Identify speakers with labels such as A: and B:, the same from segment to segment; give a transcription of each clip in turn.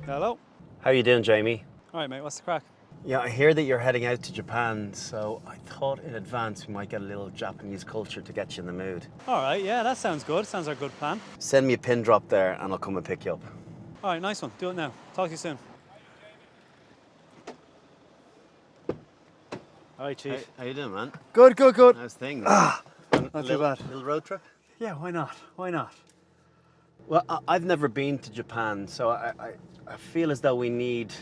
A: Hello.
B: How you doing, Jamie?
A: All right, mate. What's the crack?
B: Yeah, I hear that you're heading out to Japan, so I thought in advance we might get a little Japanese culture to get you in the mood.
A: All right. Yeah, that sounds good. Sounds like a good plan.
B: Send me a pin drop there and I'll come and pick you up.
A: All right, nice one. Do it now. Talk to you soon. All right, Chief.
B: How you doing, man?
A: Good.
B: How's things?
A: Not too bad.
B: Little road trip?
A: Yeah, why not? Why not?
B: Well, I've never been to Japan, so I feel as though we need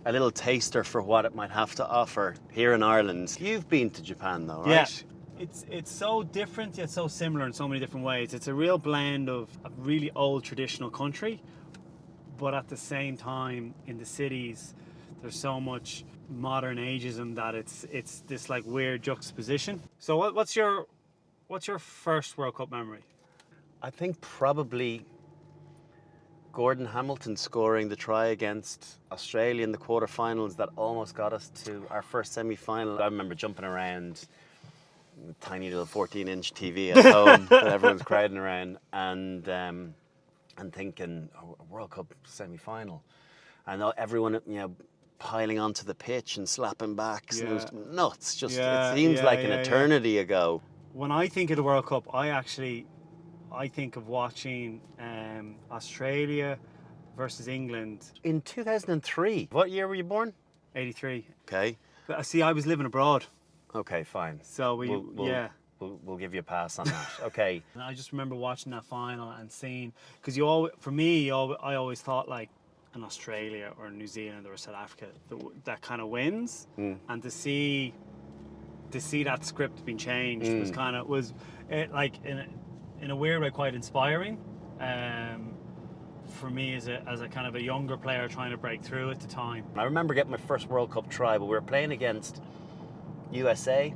B: a little taster for what it might have to offer here in Ireland. You've been to Japan though, right?
A: Yeah. It's so different yet so similar in so many different ways. It's a real blend of a really old traditional country, but at the same time in the cities there's so much modern ageism that it's this like weird juxtaposition. So what's your first World Cup memory?
B: I think probably Gordon Hamilton scoring the try against Australia in the quarterfinals that almost got us to our first semi-final. I remember jumping around with a tiny little 14-inch TV at home that everyone's crowding around and thinking, oh, a World Cup semi-final. And everyone, piling onto the pitch and slapping backs. And it was nuts. It seems like an eternity ago.
A: When I think of the World Cup, I think of watching Australia versus England.
B: In 2003. What year were you born?
A: 83.
B: Okay.
A: But see, I was living abroad.
B: Okay, fine.
A: So
B: We'll give you a pass on that. Okay.
A: And I just remember watching that final and seeing, because I always thought like an Australia or New Zealand or South Africa that kind of wins, and to see that script being changed was like in a weird way quite inspiring for me as a kind of a younger player trying to break through at the time.
B: I remember getting my first World Cup try, but we were playing against USA,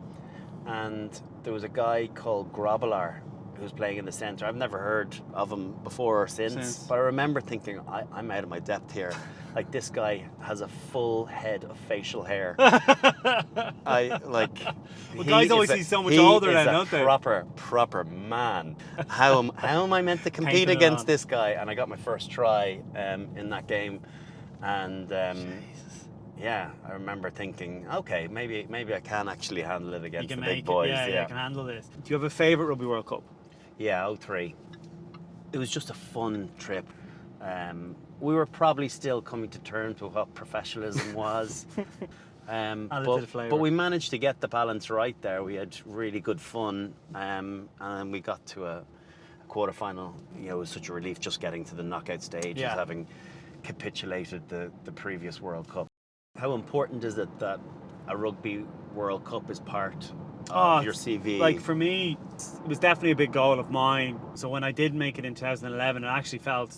B: and there was a guy called Grobbelaar who was playing in the centre. I've never heard of him before or since. But I remember thinking, I'm out of my depth here. Like, this guy has a full head of facial hair.
A: Guys always seem so much older then, don't they?
B: Proper man. How am I meant to compete against this guy? And I got my first try in that game, and yeah, I remember thinking, okay, maybe I can actually handle it against the big boys.
A: Yeah, I can handle this. Do you have a favourite Rugby World Cup?
B: Yeah, 03. It was just a fun trip. We were probably still coming to terms with what professionalism was. But we managed to get the balance right there. We had really good fun, and we got to a quarterfinal. It was such a relief just getting to the knockout stage, as having capitulated the previous World Cup. How important is it that a Rugby World Cup is part of your CV?
A: Like, for me, it was definitely a big goal of mine. So when I did make it in 2011, it actually felt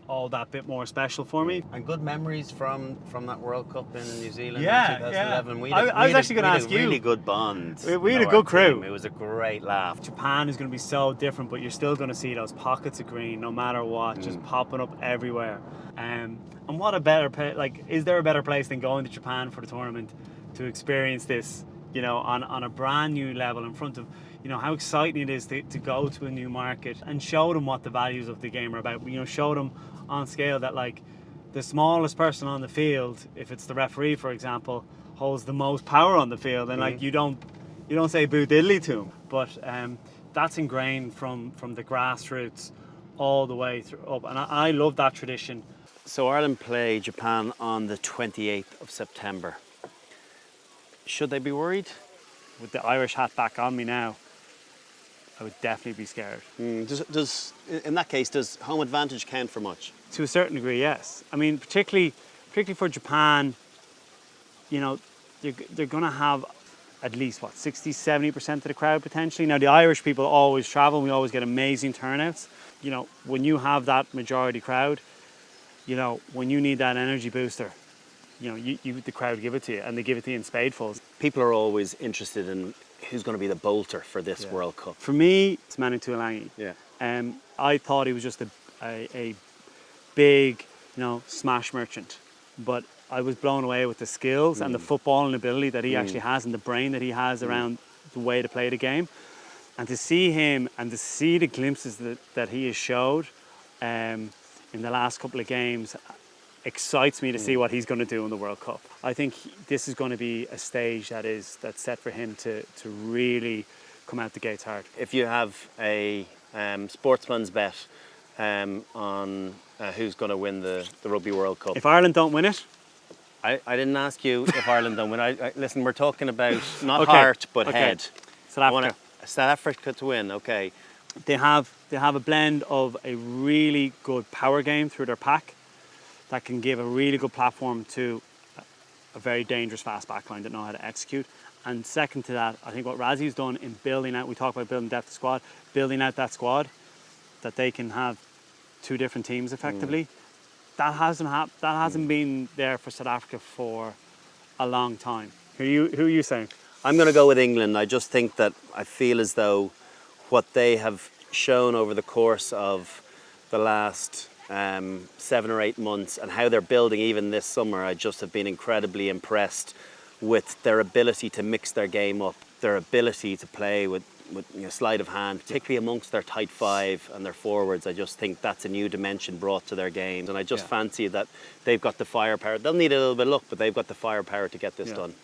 A: all that bit more special for me.
B: And good memories from that World Cup in New Zealand in 2011.
A: Yeah. I was actually going to ask you.
B: Really good bond.
A: We had a good crew.
B: It was a great laugh.
A: Japan is going to be so different, but you're still going to see those pockets of green no matter what, just popping up everywhere. And what a better is there a better place than going to Japan for the tournament to experience this, on a brand new level in front of, how exciting it is to go to a new market and show them what the values of the game are about. Show them on scale that, like, the smallest person on the field, if it's the referee, for example, holds the most power on the field, and like you don't say boo diddly to him. But that's ingrained from the grassroots all the way through up, and I love that tradition.
B: So Ireland play Japan on the 28th of September. Should they be worried?
A: With the Irish hat back on me now, I would definitely be scared.
B: Does in that case, does home advantage count for much?
A: To a certain degree, yes. I mean, particularly for Japan, they're going to have at least 60-70% of the crowd potentially. Now, the Irish people always travel. We always get amazing turnouts. When you have that majority crowd, when you need that energy booster, the crowd give it to you, and they give it to you in spadefuls.
B: People are always interested in who's going to be the bolter for this World Cup.
A: For me, it's Manu Tuilagi.
B: Yeah.
A: I thought he was just a big, smash merchant, but I was blown away with the skills and the footballing ability that he actually has, and the brain that he has around the way to play the game. And to see him and to see the glimpses that he has showed in the last couple of games, excites me to see what he's going to do in the World Cup. I think this is going to be a stage that's set for him to really come out the gates hard.
B: If you have a sportsman's bet on who's going to win the Rugby World Cup.
A: If Ireland don't win it,
B: I didn't ask you if Ireland don't win. Listen, we're talking about not heart but head.
A: South Africa.
B: South Africa to win. Okay.
A: They have a blend of a really good power game through their pack that can give a really good platform to a very dangerous fast backline that know how to execute. And second to that, I think what Razzie's done in building out, we talk about building depth of squad, building out that squad, that they can have two different teams effectively. That hasn't been there for South Africa for a long time. Who are you saying?
B: I'm going to go with England. I just think that I feel as though what they have shown over the course of the last 7 or 8 months and how they're building even this summer, I just have been incredibly impressed with their ability to mix their game up, their ability to play with sleight of hand, particularly amongst their tight five and their forwards. I just think that's a new dimension brought to their games, and I just fancy that they've got the firepower. They'll need a little bit of luck, but they've got the firepower to get this done.